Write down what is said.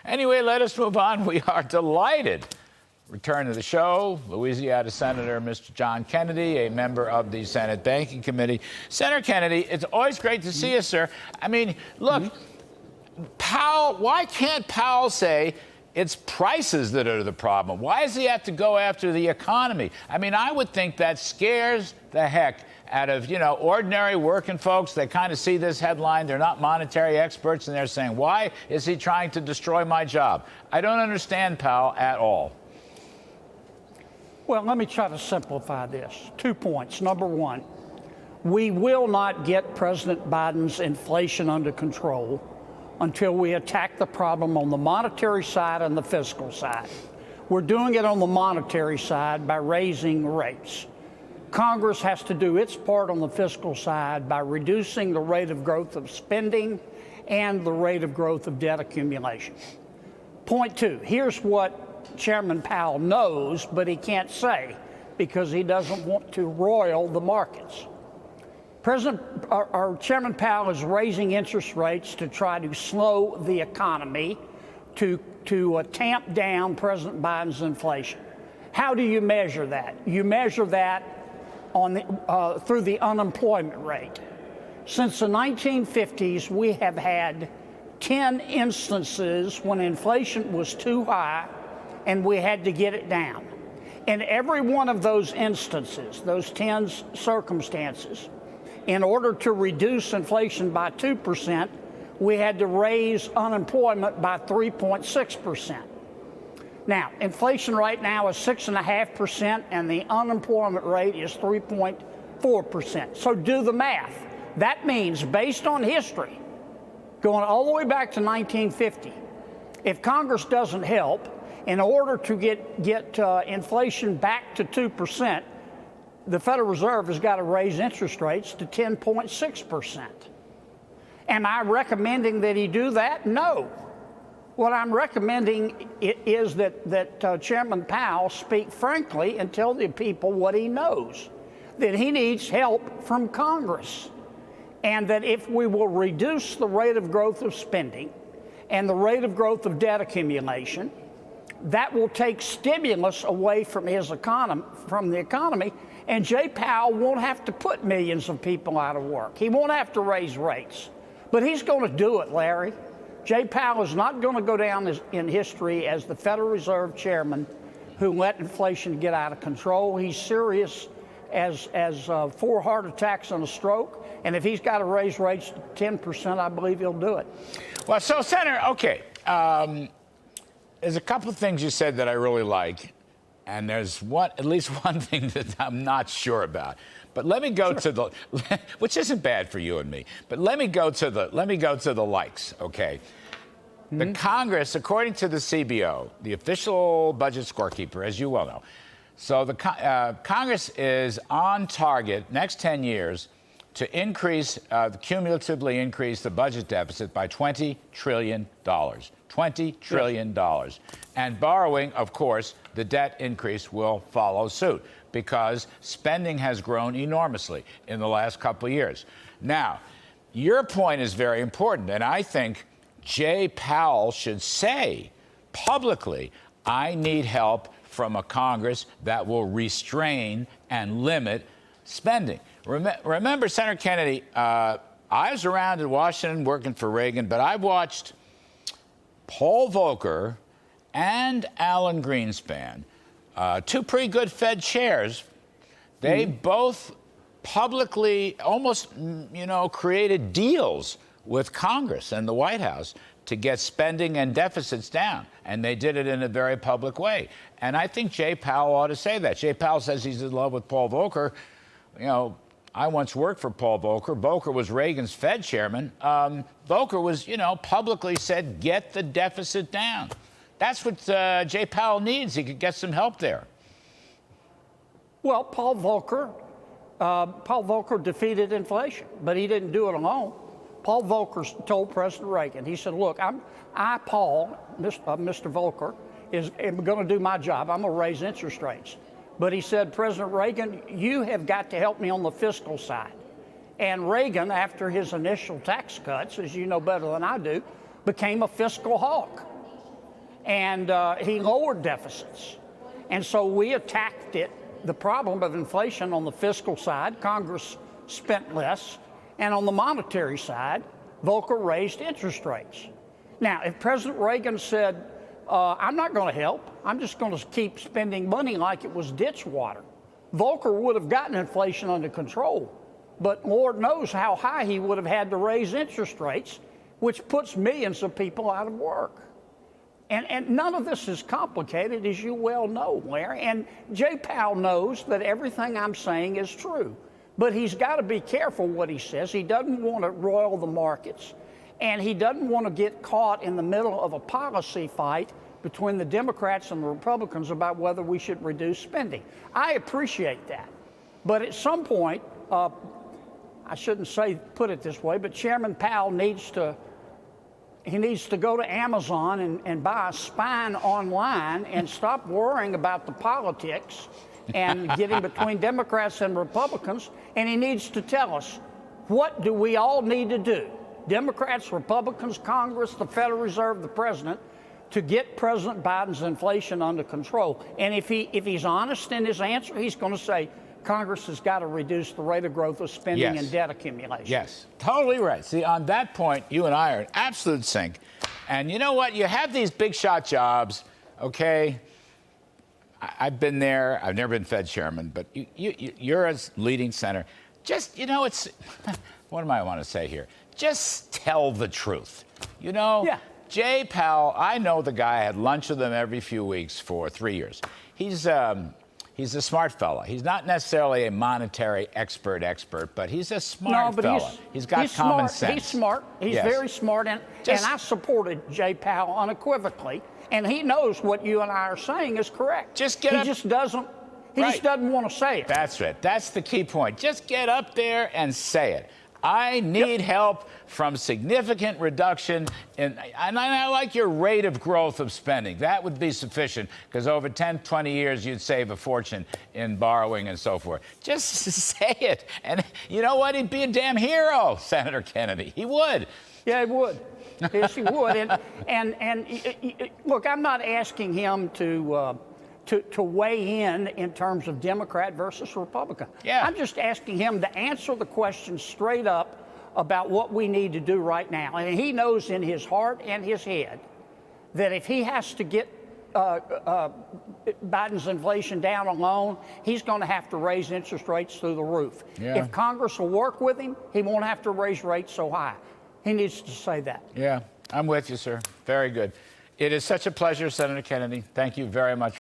Anyway, let us move on. We are delighted. Return to the show, Louisiana Senator Mr. John Kennedy, a member of the Senate Banking Committee. Senator Kennedy, it's always great to see you, sir. I mean, look, Powell, why can't Powell say it's prices that are the problem? Why does he have to go after the economy? I mean, I would think that scares the heck out of, ordinary working folks. They kind of see this headline. They're not monetary experts, and they're saying, why is he trying to destroy my job? I don't understand Powell at all. Well, let me try to simplify this. 2 points. Number one, we will not get President Biden's inflation under control until we attack the problem on the monetary side and the fiscal side. We're doing it on the monetary side by raising rates. Congress has to do its part on the fiscal side by reducing the rate of growth of spending and the rate of growth of debt accumulation. Point two, here's what Chairman Powell knows, but he can't say because he doesn't want to roil the markets. Chairman Powell is raising interest rates to try to slow the economy, to tamp down President Biden's inflation. How do you measure that? You measure that through the unemployment rate. Since the 1950s, we have had 10 instances when inflation was too high and we had to get it down. In every one of those instances, those 10 circumstances, in order to reduce inflation by 2%, we had to raise unemployment by 3.6%. Now, inflation right now is 6.5%, and the unemployment rate is 3.4%. So do the math. That means, based on history, going all the way back to 1950, if Congress doesn't help, in order to get inflation back to 2%, the Federal Reserve has got to raise interest rates to 10.6%. Am I recommending that he do that? No. What I'm recommending is that Chairman Powell speak frankly and tell the people what he knows, that he needs help from Congress, and that if we will reduce the rate of growth of spending and the rate of growth of debt accumulation, that will take stimulus away from the economy, and Jay Powell won't have to put millions of people out of work. He won't have to raise rates. But he's going to do it, Larry. Jay Powell is not going to go down in history as the Federal Reserve chairman who let inflation get out of control. He's serious as 4 heart attacks and a stroke. And if he's got to raise rates to 10%, I believe he'll do it. Well, so, Senator, okay. There's a couple of things you said that I really like, and there's at least one thing that I'm not sure about. But let me go to the, which isn't bad for you and me. But let me go to the likes. Okay, the Congress, according to the CBO, the official budget scorekeeper, as you well know, so the Congress is on target next 10 years to cumulatively increase the budget deficit by $20 trillion. $20 trillion. And borrowing, of course, the debt increase will follow suit because spending has grown enormously in the last couple of years. Now, your point is very important, and I think Jay Powell should say publicly, I need help from a Congress that will restrain and limit spending. Remember, Senator Kennedy, I was around in Washington working for Reagan, but I've watched Paul Volcker and Alan Greenspan, 2 pretty good Fed chairs. They both publicly almost, created deals with Congress and the White House to get spending and deficits down. And they did it in a very public way. And I think Jay Powell ought to say that. Jay Powell says he's in love with Paul Volcker. I once worked for Paul Volcker. Volcker was Reagan's Fed chairman. Volcker was, publicly said, get the deficit down. That's what Jay Powell needs. He could get some help there. Well, Paul Volcker defeated inflation, but he didn't do it alone. Paul Volcker told President Reagan, he said, look, Mr. Volcker, am going to do my job. I'm going to raise interest rates. But he said, President Reagan, you have got to help me on the fiscal side. And Reagan, after his initial tax cuts, as you know better than I do, became a fiscal hawk. and he lowered deficits. And so we attacked the problem of inflation on the fiscal side. Congress spent less. And on the monetary side, Volcker raised interest rates. Now, if President Reagan said, I'm not going to help, I'm just going to keep spending money like it was ditch water, Volcker would have gotten inflation under control. But Lord knows how high he would have had to raise interest rates, which puts millions of people out of work. And none of this is complicated, as you well know, Larry. And Jay Powell knows that everything I'm saying is true. But he's got to be careful what he says. He doesn't want to roil the markets. And he doesn't want to get caught in the middle of a policy fight between the Democrats and the Republicans about whether we should reduce spending. I appreciate that. But at some point, I shouldn't put it this way, but Chairman Powell needs to go to Amazon and buy a spine online and stop worrying about the politics and getting between Democrats and Republicans. And he needs to tell us, what do we all need to do, Democrats, Republicans, Congress, the Federal Reserve, the President, to get President Biden's inflation under control? And if he's honest in his answer, he's going to say, Congress has got to reduce the rate of growth of spending and debt accumulation. Yes, totally right. See, on that point, you and I are in absolute sync. And you know what? You have these big shot jobs, okay? I've been there. I've never been Fed chairman, but you're a leading senator. Just, it's, what do I want to say here? Just tell the truth. Yeah. Jay Powell, I know the guy. I had lunch with him every few weeks for 3 years. He's a smart fella. He's not necessarily a monetary expert, but he's a smart fella. He's got common sense. He's smart. He's very smart. And I supported Jay Powell unequivocally. And he knows what you and I are saying is correct. He just doesn't want to say it. That's right. That's the key point. Just get up there and say it. I need help from significant reduction and I like your rate of growth of spending. That would be sufficient because over 10, 20 years, you'd save a fortune in borrowing and so forth. Just say it. And you know what? He'd be a damn hero, Senator Kennedy. He would. Yeah, he would. Yes, he would. And look, I'm not asking him to weigh in terms of Democrat versus Republican. Yeah. I'm just asking him to answer the question straight up about what we need to do right now. And he knows in his heart and his head that if he has to get Biden's inflation down alone, he's going to have to raise interest rates through the roof. Yeah. If Congress will work with him, he won't have to raise rates so high. He needs to say that. Yeah, I'm with you, sir. Very good. It is such a pleasure, Senator Kennedy. Thank you very much.